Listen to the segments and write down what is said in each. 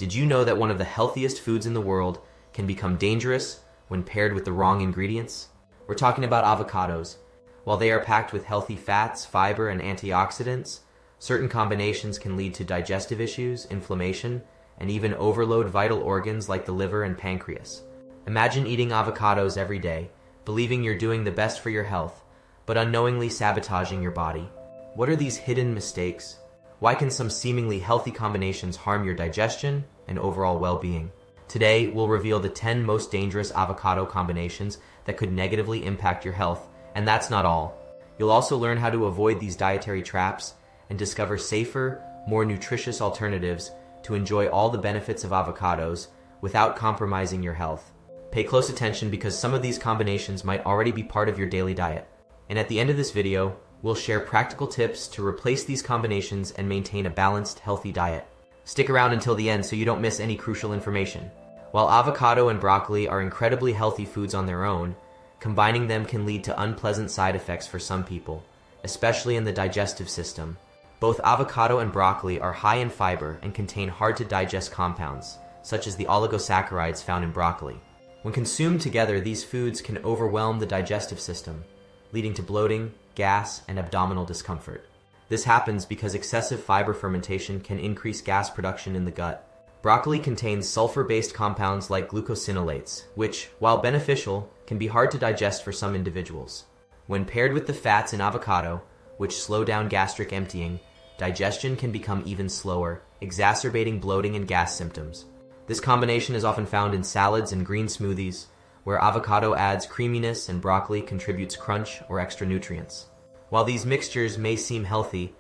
Did you know that one of the healthiest foods in the world can become dangerous when paired with the wrong ingredients? We're talking about avocados. While they are packed with healthy fats, fiber, and antioxidants, certain combinations can lead to digestive issues, inflammation, and even overload vital organs like the liver and pancreas. Imagine eating avocados every day, believing you're doing the best for your health, but unknowingly sabotaging your body. What are these hidden mistakes? Why can some seemingly healthy combinations harm your digestion and overall well-being? Today, we'll reveal the 10 most dangerous avocado combinations that could negatively impact your health, and that's not all. You'll also learn how to avoid these dietary traps and discover safer, more nutritious alternatives to enjoy all the benefits of avocados without compromising your health. Pay close attention because some of these combinations might already be part of your daily diet. And at the end of this video, we'll share practical tips to replace these combinations and maintain a balanced, healthy diet. Stick around until the end so you don't miss any crucial information. While avocado and broccoli are incredibly healthy foods on their own, combining them can lead to unpleasant side effects for some people, especially in the digestive system. Both avocado and broccoli are high in fiber and contain hard-to-digest compounds, such as the oligosaccharides found in broccoli. When consumed together, these foods can overwhelm the digestive system, leading to bloating, gas, and abdominal discomfort. This happens because excessive fiber fermentation can increase gas production in the gut. Broccoli contains sulfur-based compounds like glucosinolates, which, while beneficial, can be hard to digest for some individuals. When paired with the fats in avocado, which slow down gastric emptying, digestion can become even slower, exacerbating bloating and gas symptoms. This combination is often found in salads and green smoothies, where avocado adds creaminess and broccoli contributes crunch or extra nutrients. While these mixtures may seem healthy,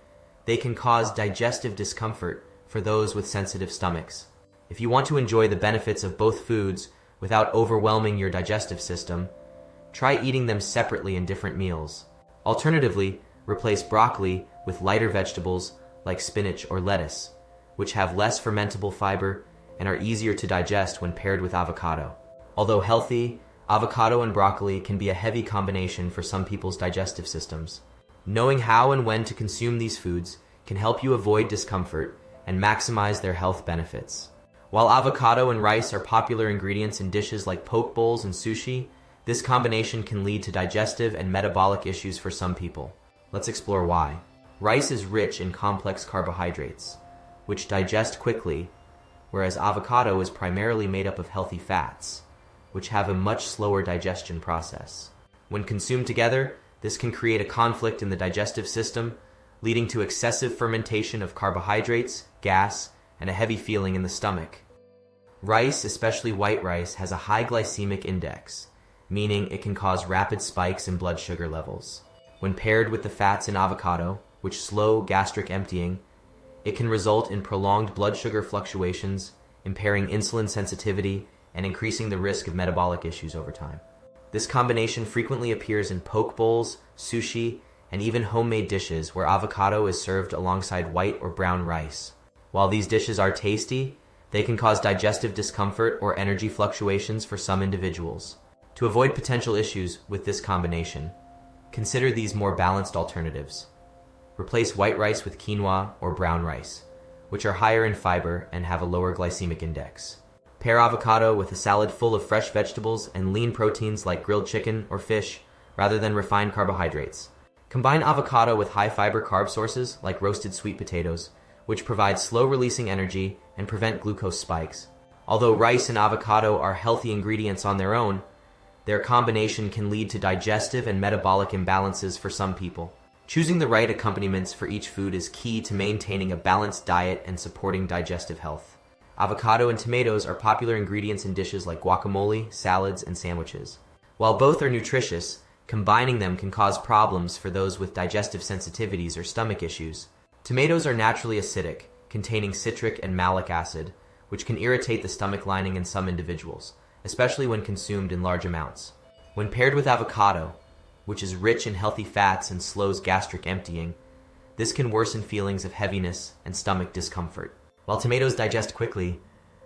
they can cause digestive discomfort for those with sensitive stomachs. If you want to enjoy the benefits of both foods without overwhelming your digestive system, try eating them separately in different meals. Alternatively, replace broccoli with lighter vegetables like spinach or lettuce, which have less fermentable fiber and are easier to digest when paired with avocado. Although healthy, avocado and broccoli can be a heavy combination for some people's digestive systems. Knowing how and when to consume these foods can help you avoid discomfort and maximize their health benefits. While avocado and rice are popular ingredients in dishes like poke bowls and sushi, this combination can lead to digestive and metabolic issues for some people. Let's explore why. Rice is rich in complex carbohydrates, which digest quickly, whereas avocado is primarily made up of healthy fats, which have a much slower digestion process. When consumed together, this can create a conflict in the digestive system, leading to excessive fermentation of carbohydrates, gas, and a heavy feeling in the stomach. Rice, especially white rice, has a high glycemic index, meaning it can cause rapid spikes in blood sugar levels. When paired with the fats in avocado, which slow gastric emptying, it can result in prolonged blood sugar fluctuations, impairing insulin sensitivity, and increasing the risk of metabolic issues over time. This combination frequently appears in poke bowls, sushi, and even homemade dishes where avocado is served alongside white or brown rice. While these dishes are tasty, they can cause digestive discomfort or energy fluctuations for some individuals. To avoid potential issues with this combination, consider these more balanced alternatives. Replace white rice with quinoa or brown rice, which are higher in fiber and have a lower glycemic index. Pair avocado with a salad full of fresh vegetables and lean proteins like grilled chicken or fish, rather than refined carbohydrates. Combine avocado with high-fiber carb sources like roasted sweet potatoes, which provide slow-releasing energy and prevent glucose spikes. Although rice and avocado are healthy ingredients on their own, their combination can lead to digestive and metabolic imbalances for some people. Choosing the right accompaniments for each food is key to maintaining a balanced diet and supporting digestive health. Avocado and tomatoes are popular ingredients in dishes like guacamole, salads, and sandwiches. While both are nutritious, combining them can cause problems for those with digestive sensitivities or stomach issues. Tomatoes are naturally acidic, containing citric and malic acid, which can irritate the stomach lining in some individuals, especially when consumed in large amounts. When paired with avocado, which is rich in healthy fats and slows gastric emptying, this can worsen feelings of heaviness and stomach discomfort. While tomatoes digest quickly,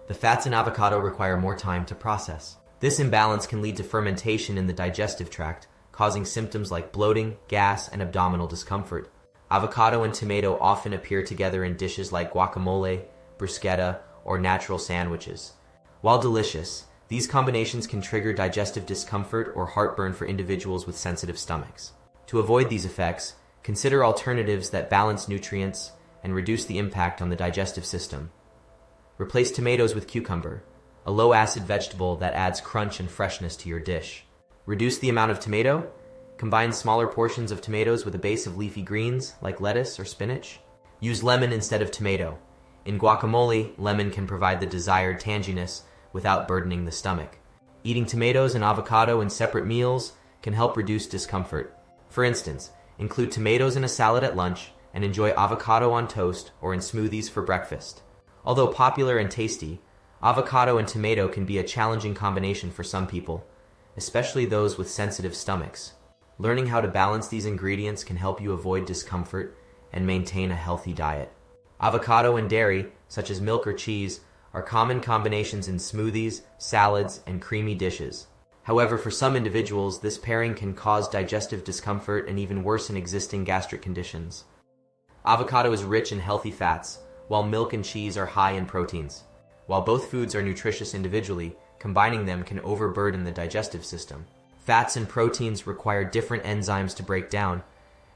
the fats in avocado require more time to process. This imbalance can lead to fermentation in the digestive tract, causing symptoms like bloating, gas, and abdominal discomfort. Avocado and tomato often appear together in dishes like guacamole, bruschetta, or natural sandwiches. While delicious, these combinations can trigger digestive discomfort or heartburn for individuals with sensitive stomachs. To avoid these effects, consider alternatives that balance nutrients and reduce the impact on the digestive system. Replace tomatoes with cucumber, a low-acid vegetable that adds crunch and freshness to your dish. Reduce the amount of tomato. Combine smaller portions of tomatoes with a base of leafy greens like lettuce or spinach. Use lemon instead of tomato. In guacamole, lemon can provide the desired tanginess without burdening the stomach. Eating tomatoes and avocado in separate meals can help reduce discomfort. For instance, include tomatoes in a salad at lunch and enjoy avocado on toast or in smoothies for breakfast. Although popular and tasty, avocado and tomato can be a challenging combination for some people, especially those with sensitive stomachs. Learning how to balance these ingredients can help you avoid discomfort and maintain a healthy diet. Avocado and dairy, such as milk or cheese, are common combinations in smoothies, salads, and creamy dishes. However, for some individuals, this pairing can cause digestive discomfort and even worsen existing gastric conditions. Avocado is rich in healthy fats, while milk and cheese are high in proteins. While both foods are nutritious individually, combining them can overburden the digestive system. Fats and proteins require different enzymes to break down,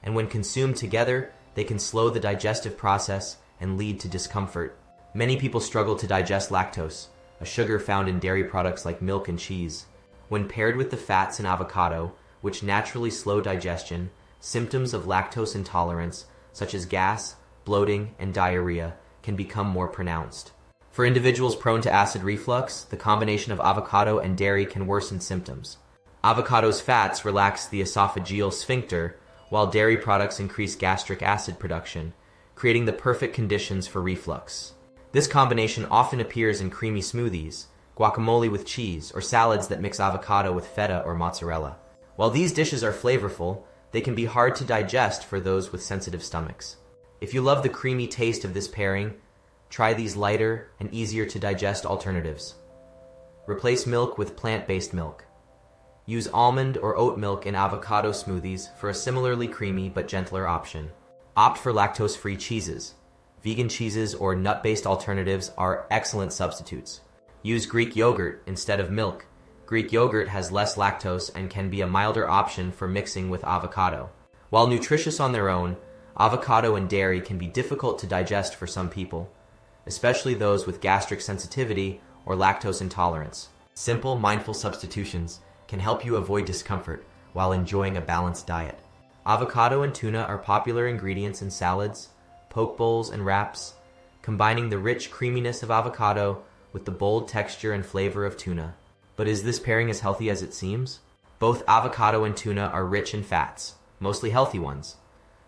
and when consumed together, they can slow the digestive process and lead to discomfort. Many people struggle to digest lactose, a sugar found in dairy products like milk and cheese. When paired with the fats in avocado, which naturally slow digestion, symptoms of lactose intolerance, such as gas, bloating, and diarrhea, can become more pronounced. For individuals prone to acid reflux, the combination of avocado and dairy can worsen symptoms. Avocado's fats relax the esophageal sphincter, while dairy products increase gastric acid production, creating the perfect conditions for reflux. This combination often appears in creamy smoothies, guacamole with cheese, or salads that mix avocado with feta or mozzarella. While these dishes are flavorful, they can be hard to digest for those with sensitive stomachs. If you love the creamy taste of this pairing, try these lighter and easier to digest alternatives. Replace milk with plant-based milk. Use almond or oat milk in avocado smoothies for a similarly creamy but gentler option. Opt for lactose-free cheeses. Vegan cheeses or nut-based alternatives are excellent substitutes. Use Greek yogurt instead of milk. Greek yogurt has less lactose and can be a milder option for mixing with avocado. While nutritious on their own, avocado and dairy can be difficult to digest for some people, especially those with gastric sensitivity or lactose intolerance. Simple, mindful substitutions can help you avoid discomfort while enjoying a balanced diet. Avocado and tuna are popular ingredients in salads, poke bowls, and wraps, combining the rich creaminess of avocado with the bold texture and flavor of tuna. But is this pairing as healthy as it seems? Both avocado and tuna are rich in fats, mostly healthy ones.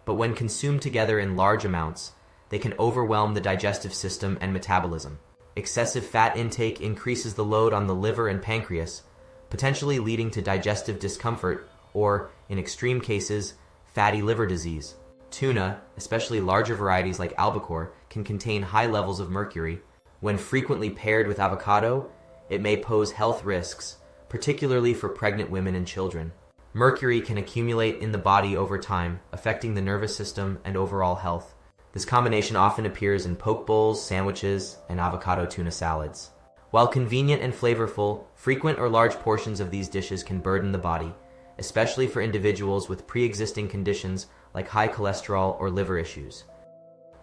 But when consumed together in large amounts, they can overwhelm the digestive system and metabolism. Excessive fat intake increases the load on the liver and pancreas, potentially leading to digestive discomfort or, in extreme cases, fatty liver disease. Tuna, especially larger varieties like albacore, can contain high levels of mercury. When frequently paired with avocado, it may pose health risks, particularly for pregnant women and children. Mercury can accumulate in the body over time, affecting the nervous system and overall health. This combination often appears in poke bowls, sandwiches, and avocado tuna salads. While convenient and flavorful, frequent or large portions of these dishes can burden the body, especially for individuals with pre-existing conditions like high cholesterol or liver issues.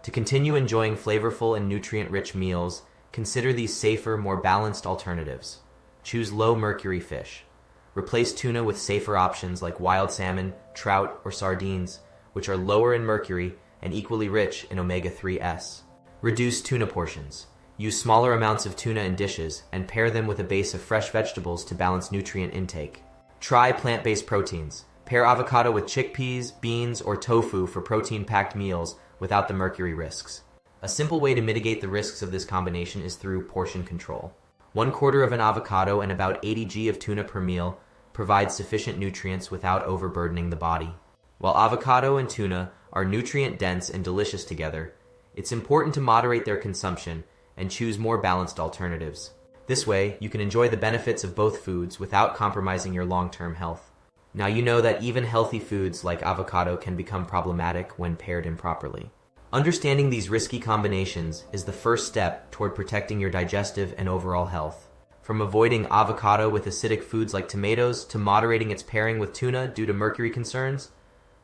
To continue enjoying flavorful and nutrient-rich meals, consider these safer, more balanced alternatives. Choose low-mercury fish. Replace tuna with safer options like wild salmon, trout, or sardines, which are lower in mercury and equally rich in omega-3s. Reduce tuna portions. Use smaller amounts of tuna in dishes and pair them with a base of fresh vegetables to balance nutrient intake. Try plant-based proteins. Pair avocado with chickpeas, beans, or tofu for protein-packed meals without the mercury risks. A simple way to mitigate the risks of this combination is through portion control. 1/4 of an avocado and about 80 g of tuna per meal provide sufficient nutrients without overburdening the body. While avocado and tuna are nutrient-dense and delicious together, it's important to moderate their consumption and choose more balanced alternatives. This way, you can enjoy the benefits of both foods without compromising your long-term health. Now you know that even healthy foods like avocado can become problematic when paired improperly. Understanding these risky combinations is the first step toward protecting your digestive and overall health. From avoiding avocado with acidic foods like tomatoes to moderating its pairing with tuna due to mercury concerns,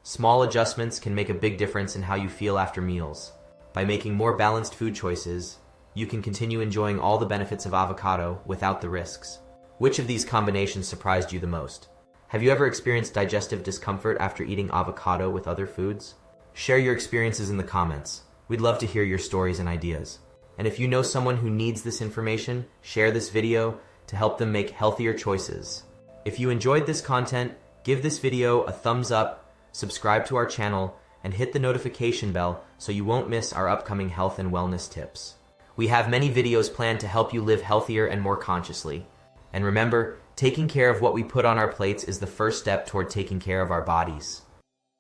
small adjustments can make a big difference in how you feel after meals. By making more balanced food choices, you can continue enjoying all the benefits of avocado without the risks. Which of these combinations surprised you the most? Have you ever experienced digestive discomfort after eating avocado with other foods? Share your experiences in the comments. We'd love to hear your stories and ideas. And if you know someone who needs this information, share this video to help them make healthier choices. If you enjoyed this content, give this video a thumbs up, subscribe to our channel, and hit the notification bell so you won't miss our upcoming health and wellness tips. We have many videos planned to help you live healthier and more consciously. And remember, taking care of what we put on our plates is the first step toward taking care of our bodies.